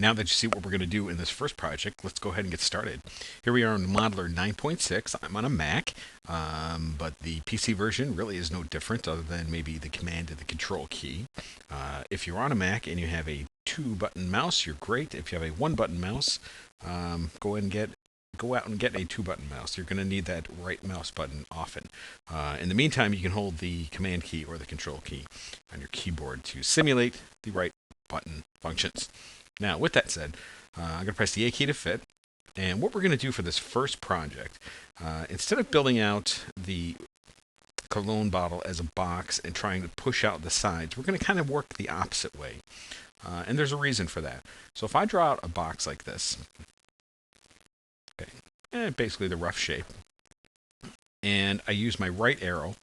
Now that you see what we're going to do in this first project, let's go ahead and get started. Here we are on Modeler 9.6. I'm on a Mac, but the PC version really is no different other than maybe the command and the control key. If you're on a Mac and you have a 2-button mouse, you're great. If you have a 1-button mouse, go out and get a 2-button mouse. You're going to need that right mouse button often. In the meantime, you can hold the command key or the control key on your keyboard to simulate the right button functions. Now, with that said, I'm going to press the A key to fit. And what we're going to do for this first project, instead of building out the cologne bottle as a box and trying to push out the sides, we're going to kind of work the opposite way. And there's a reason for that. So if I draw out a box like this, okay, and basically the rough shape, and I use my right arrow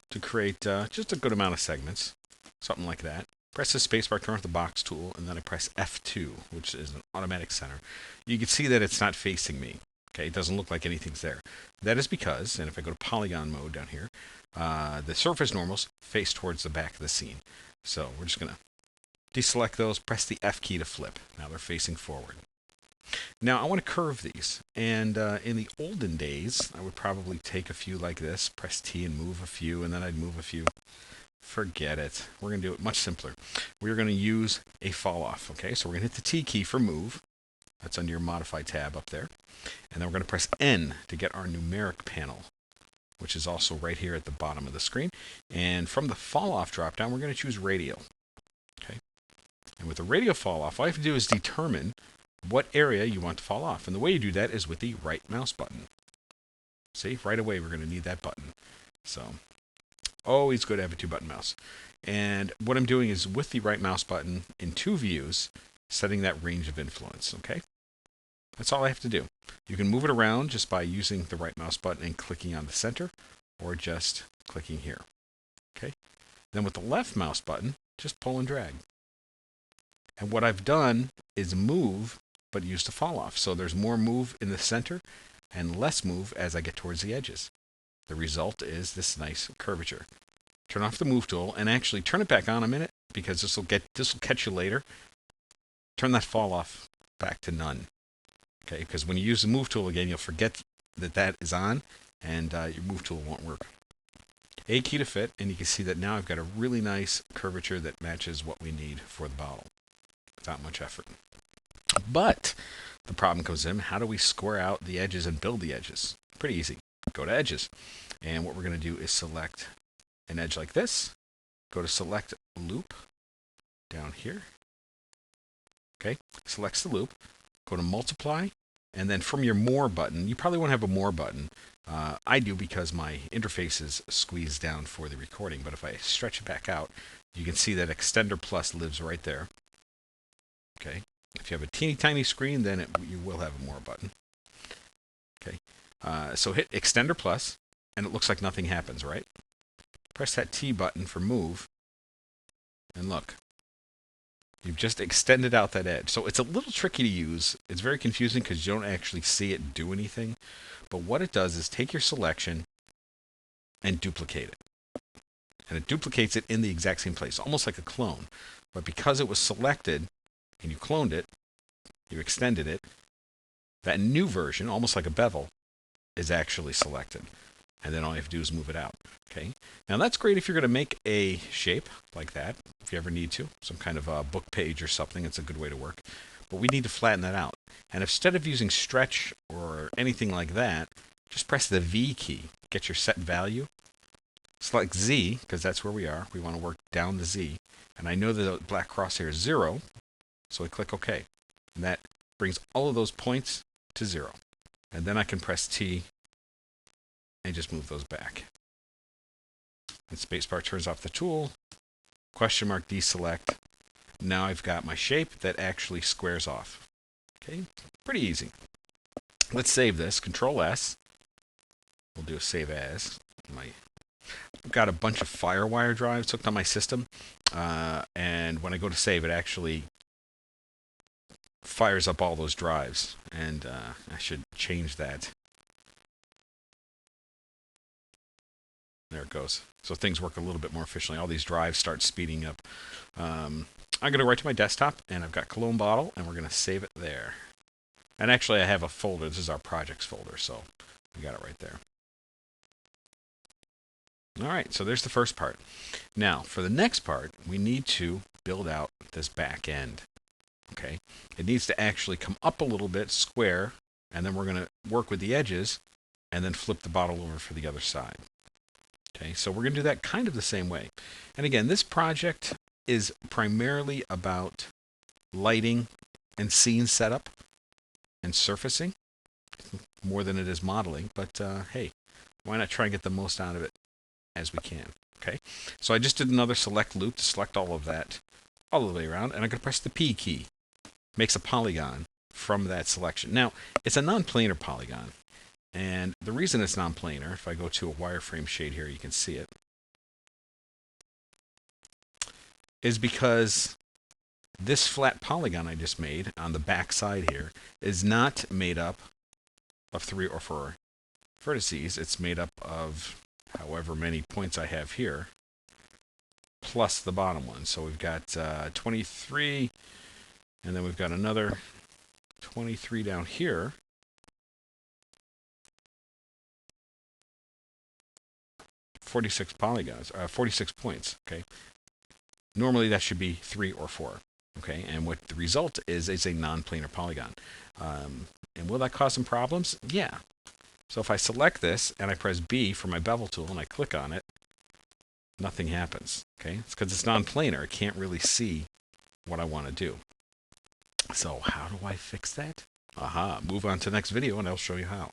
to create just a good amount of segments, something like that. Press the spacebar, turn off the box tool, and then I press F2, which is an automatic center. You can see that it's not facing me. Okay, it doesn't look like anything's there. That is because, and if I go to polygon mode down here, the surface normals face towards the back of the scene. So we're just going to deselect those, press the F key to flip. Now they're facing forward. Now I want to curve these, and in the olden days, I would probably take a few like this, press T and move a few, and then I'd move a few. Forget it. We're going to do it much simpler. We're going to use a fall off. Okay, so we're going to hit the T key for move. That's under your modify tab up there. And then we're going to press N to get our numeric panel, which is also right here at the bottom of the screen. And from the fall off drop down, we're going to choose radial. Okay. And with the radial fall off, all you have to do is determine what area you want to fall off. And the way you do that is with the right mouse button. See, right away we're going to need that button. So always good to have a 2-button mouse. And what I'm doing is with the right mouse button in 2 views, setting that range of influence, okay? That's all I have to do. You can move it around just by using the right mouse button and clicking on the center, or just clicking here, okay? Then with the left mouse button, just pull and drag. And what I've done is move, but use the fall off. So there's more move in the center and less move as I get towards the edges. The result is this nice curvature. Turn off the move tool and actually turn it back on a minute, because this will catch you later. Turn that fall off back to none. Okay, because when you use the move tool again, you'll forget that that is on, and your move tool won't work. A key to fit, and you can see that now I've got a really nice curvature that matches what we need for the bottle without much effort. But the problem comes in, how do we square out the edges and build the edges? Pretty easy. Go to edges, and what we're going to do is select an edge like this. Go to select loop down here. Okay, selects the loop. Go to multiply, and then from your more button, you probably won't have a more button. I do, because my interface is squeezed down for the recording, but if I stretch it back out, you can see that extender plus lives right there. Okay, if you have a teeny tiny screen, then you will have a more button. Okay. So hit extender plus, and it looks like nothing happens, right? Press that T button for move, and look. You've just extended out that edge. So it's a little tricky to use. It's very confusing because you don't actually see it do anything. But what it does is take your selection and duplicate it. And it duplicates it in the exact same place, almost like a clone. But because it was selected, and you cloned it, you extended it, that new version, almost like a bevel, is actually selected. And then all you have to do is move it out. Okay. Now that's great if you're going to make a shape like that, if you ever need to, some kind of a book page or something. It's a good way to work. But we need to flatten that out. And instead of using stretch or anything like that, just press the V key. Get your set value. Select Z, because that's where we are. We want to work down the Z. And I know the black crosshair is 0, so I click OK. And that brings all of those points to 0. And then I can press T and just move those back. And spacebar turns off the tool. Question mark deselect. Now I've got my shape that actually squares off. Okay, pretty easy. Let's save this. Control S. We'll do a save as. I've got a bunch of FireWire drives hooked on my system, and when I go to save, it actually fires up all those drives, and I should change that. There it goes. So things work a little bit more efficiently. All these drives start speeding up. I'm going to go right to my desktop, and I've got CologneBottle, and we're going to save it there. And actually, I have a folder. This is our projects folder, so we got it right there. All right, so there's the first part. Now, for the next part, we need to build out this back end. Okay, it needs to actually come up a little bit, square, and then we're going to work with the edges, and then flip the bottle over for the other side. Okay, so we're going to do that kind of the same way. And again, this project is primarily about lighting and scene setup and surfacing more than it is modeling. But hey, why not try and get the most out of it as we can? Okay, so I just did another select loop to select all of that all the way around, and I'm going to press the P key. Makes a polygon from that selection. Now, it's a non-planar polygon. And the reason it's non-planar, if I go to a wireframe shade here, you can see it, is because this flat polygon I just made on the back side here is not made up of 3 or 4 vertices. It's made up of however many points I have here, plus the bottom one. So we've got 23, and then we've got another 23 down here. 46 polygons, 46 points, okay? Normally that should be 3 or 4, okay? And what the result is a non-planar polygon. And will that cause some problems? Yeah. So if I select this and I press B for my bevel tool and I click on it, nothing happens, okay? It's because it's non-planar. I can't really see what I want to do. So how do I fix that? Move on to the next video and I'll show you how.